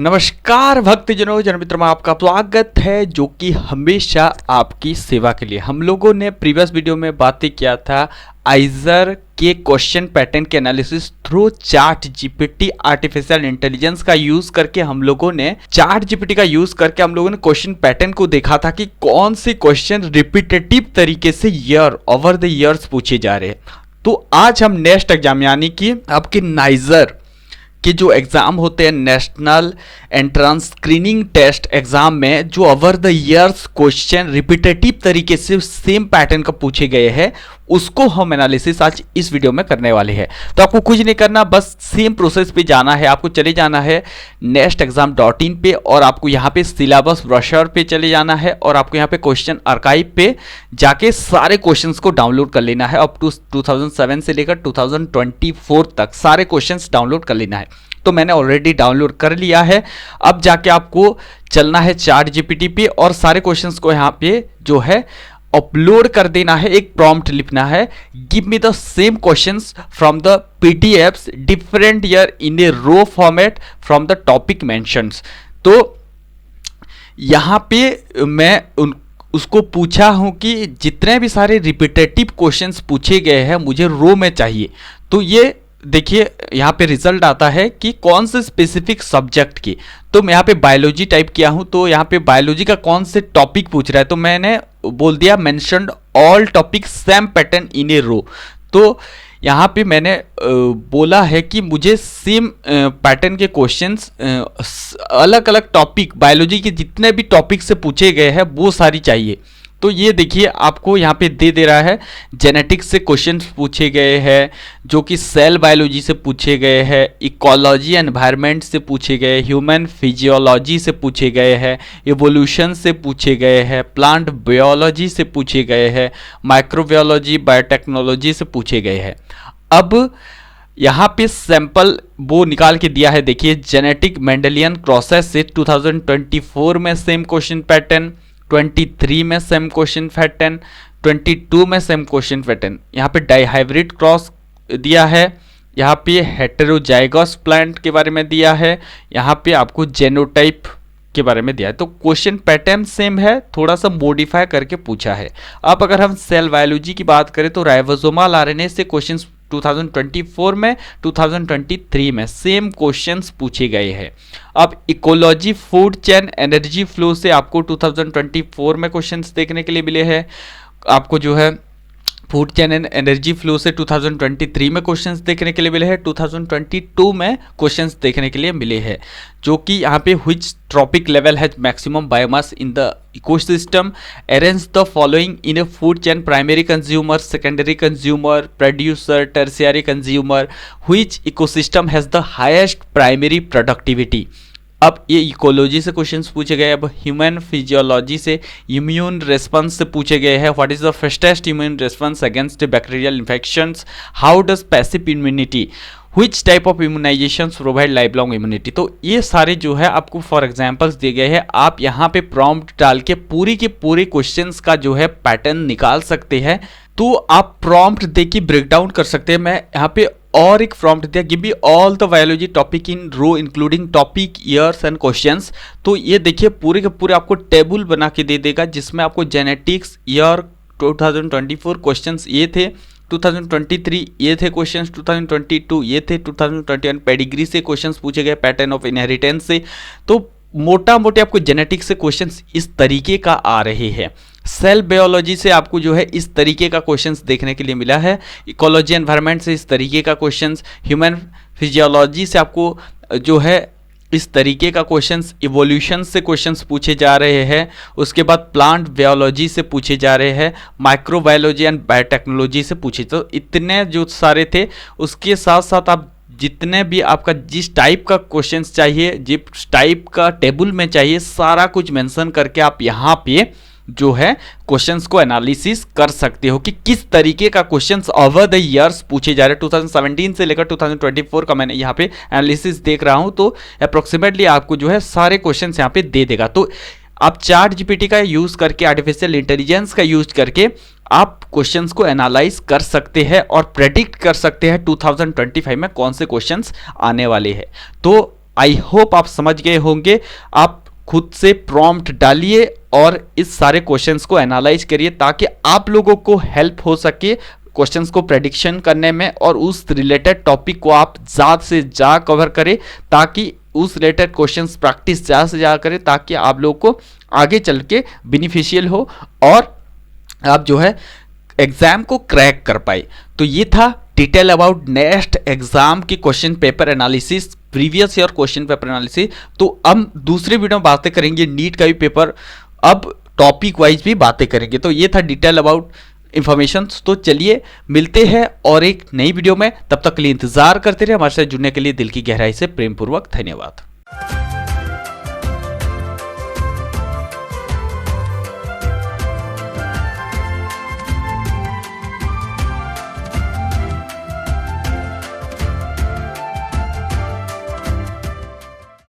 नमस्कार भक्तजनों, जन मित्रों में आपका स्वागत है जो कि हमेशा आपकी सेवा के लिए। हम लोगों ने प्रीवियस वीडियो में बातें किया था आइजर के क्वेश्चन पैटर्न के analysis through chart GPT artificial intelligence का यूज करके हम लोगों ने क्वेश्चन पैटर्न को देखा था कि कौन से क्वेश्चन रिपीटेटिव तरीके से ईयर ओवर द ईयर्स पूछे जा रहे हैं। तो आज हम नेक्स्ट एग्जाम यानी कि आपके नाइजर कि जो एग्ज़ाम होते हैं national entrance screening test exam में जो over the years question repetitive तरीके से सेम पैटर्न का पूछे गए हैं उसको हम एनालिसिस आज इस वीडियो में करने वाले हैं। तो आपको कुछ नहीं करना, बस सेम प्रोसेस पे जाना है। आपको चले जाना है nextexam.in पे और आपको यहाँ पे सिलेबस ब्रोशर पे चले जाना है और आपको यहाँ पे क्वेश्चन आर्काइव पे जाके सारे क्वेश्चंस को डाउनलोड कर लेना है। अप टू 2007 से लेकर 2024 तक सारे क्वेश्चंस डाउनलोड कर लेना है। तो मैंने ऑलरेडी डाउनलोड कर लिया है। अब जाके आपको चलना है चार्ट जीपीटी पे और सारे क्वेश्चंस को यहाँ पे जो है अपलोड कर देना है। एक प्रॉम्प्ट लिखना है, give me the same questions from the PDFs different year in a row format from the topic mentions. तो यहाँ पे मैं उसको पूछा हूँ कि जितने भी सारे रिपीटेटिव क्वेश्चंस पूछे गए हैं मुझे रो में चाहिए। तो ये देखिए यहाँ पे रिजल्ट आता है कि कौन से स्पेसिफिक सब्जेक्ट की। तो मैं यहाँ पे बायोलॉजी टाइप किया हूँ, तो यहाँ पे बायोलॉजी का कौन से टॉपिक पूछ रहा है, तो मैंने बोल दिया mentioned all topic same pattern in a row. तो यहाँ पे मैंने बोला है कि मुझे सेम पैटर्न के क्वेश्चंस अलग अलग टॉपिक बायोलॉजी के जितने भी टॉपिक से पूछे गए हैं वो सारी चाहिए। तो ये देखिए आपको यहाँ पे दे रहा है जेनेटिक्स से क्वेश्चंस पूछे गए हैं जो कि सेल बायोलॉजी से पूछे गए हैं, इकोलॉजी एनवायरनमेंट से पूछे गए, ह्यूमन फिजियोलॉजी से पूछे गए हैं, इवोल्यूशन से पूछे गए हैं, प्लांट बायोलॉजी से पूछे गए हैं, माइक्रोबायोलॉजी बायोटेक्नोलॉजी से पूछे गए हैं। अब यहाँ पे सैंपल वो निकाल के दिया है, देखिए जेनेटिक मेंडेलियन क्रॉसेस से 2024 में सेम क्वेश्चन पैटर्न, 23 में सेम क्वेश्चन पैटर्न, 22 में सेम क्वेश्चन पैटर्न। यहाँ पे डाइहाइब्रिड क्रॉस दिया है, यहाँ पे हेटेरोजाइगस प्लांट के बारे में दिया है, यहाँ पे आपको जेनोटाइप के बारे में दिया है। तो क्वेश्चन पैटर्न सेम है, थोड़ा सा मॉडिफाई करके पूछा है। अब अगर हम सेल बायोलॉजी की बात करें तो राइबोसोमल आरएनए से क्वेश्चंस 2024 में 2023 में सेम क्वेश्चंस पूछे गए हैं। अब ecology food chain energy flow से आपको 2024 में क्वेश्चंस देखने के लिए मिले हैं। आपको जो है food chain and energy flow से 2023 में क्वेश्चंस देखने के लिए मिले हैं, 2022 में क्वेश्चंस देखने के लिए मिले हैं। जो कि यहाँ पे which trophic level has maximum biomass in the ecosystem, arrange the following in a food chain, primary consumer, secondary consumer, producer, tertiary consumer, which ecosystem has the highest primary productivity. अब ये इकोलॉजी से questions पूछे गए। अब human physiology से immune response से पूछे गए हैं, what is the fastest immune response against bacterial infections, how does passive immunity, which type of immunisations provide life long immunity. तो ये सारे जो है आपको फॉर एग्जांपल्स दिए गए हैं। आप यहाँ पे प्रॉम्प्ट डाल के पूरी के पूरे क्वेश्चंस का जो है पैटर्न निकाल सकते हैं। तो आप प्रॉम्प्ट दे के ब्रेक डाउन कर सकते हैं। मैं यहाँ पे और एक प्रॉम्प्ट दिया, give me all the biology topic in row including topic years and questions. तो ये देखिए पूरे के पूरे आपको टेबल बना के दे देगा जिसमें आपको जेनेटिक्स ईयर 2024 क्वेश्चंस ये थे, 2023 ये थे क्वेश्चंस, 2022 ये थे, 2021 पेडिग्री से क्वेश्चंस पूछे गए, पैटर्न ऑफ इनहेरिटेंस से। तो मोटा मोटे आपको जेनेटिक्स से क्वेश्चंस इस तरीके का आ रहे हैं। सेल बायोलॉजी से आपको जो है इस तरीके का क्वेश्चंस देखने के लिए मिला है, इकोलॉजी एनवायरनमेंट से इस तरीके का क्वेश्चंस, ह्यूमन फिजियोलॉजी से आपको जो है इस तरीके का क्वेश्चंस, इवोल्यूशन से क्वेश्चंस पूछे जा रहे हैं। उसके बाद प्लांट बायोलॉजी से पूछे जा रहे हैं, माइक्रोबायोलॉजी एंड बायोटेक्नोलॉजी से पूछे। तो इतने जो सारे थे, उसके साथ साथ आप जितने भी आपका जिस टाइप का क्वेश्चंस चाहिए, जिस टाइप का टेबल में चाहिए, सारा कुछ मेंशन करके आप यहाँ पे जो है क्वेश्चंस को एनालिसिस कर सकते हो कि किस तरीके का क्वेश्चंस ओवर द ईयर्स पूछे जा रहे हैं। 2017 से लेकर 2024 का मैंने यहाँ पे एनालिसिस देख रहा हूँ, तो अप्रोक्सीमेटली आपको जो है सारे क्वेश्चंस यहाँ पे दे देगा। तो आप चार्ट जीपीटी का यूज करके, आर्टिफिशियल इंटेलिजेंस का यूज करके आप क्वेश्चंस को एनालाइज कर सकते हैं और प्रेडिक्ट कर सकते हैं 2025 में कौन से क्वेश्चंस आने वाले हैं। तो आई होप आप समझ गए होंगे। आप खुद से प्रॉम्प्ट डालिए और इस सारे क्वेश्चंस को एनालाइज करिए ताकि आप लोगों को हेल्प हो सके क्वेश्चंस को प्रेडिक्शन करने में, और उस रिलेटेड टॉपिक को आप ज़्यादा से ज़्यादा कवर करें ताकि उस रिलेटेड क्वेश्चंस प्रैक्टिस ज़्यादा से ज़्यादा करें ताकि आप लोगों को आगे चल के बेनिफिशियल हो और आप जो है एग्जाम को क्रैक कर पाए। तो ये था डिटेल अबाउट नेक्स्ट एग्जाम की question paper analysis, previous year question paper analysis. तो अब दूसरे वीडियो में बातें करेंगे नीट का भी पेपर, अब टॉपिक वाइज भी बातें करेंगे। तो ये था डिटेल अबाउट इंफॉर्मेशन। तो चलिए मिलते हैं और एक नई वीडियो में, तब तक के लिए इंतजार करते रहे। हमारे साथ जुड़ने के लिए दिल की गहराई से प्रेम पूर्वक धन्यवाद।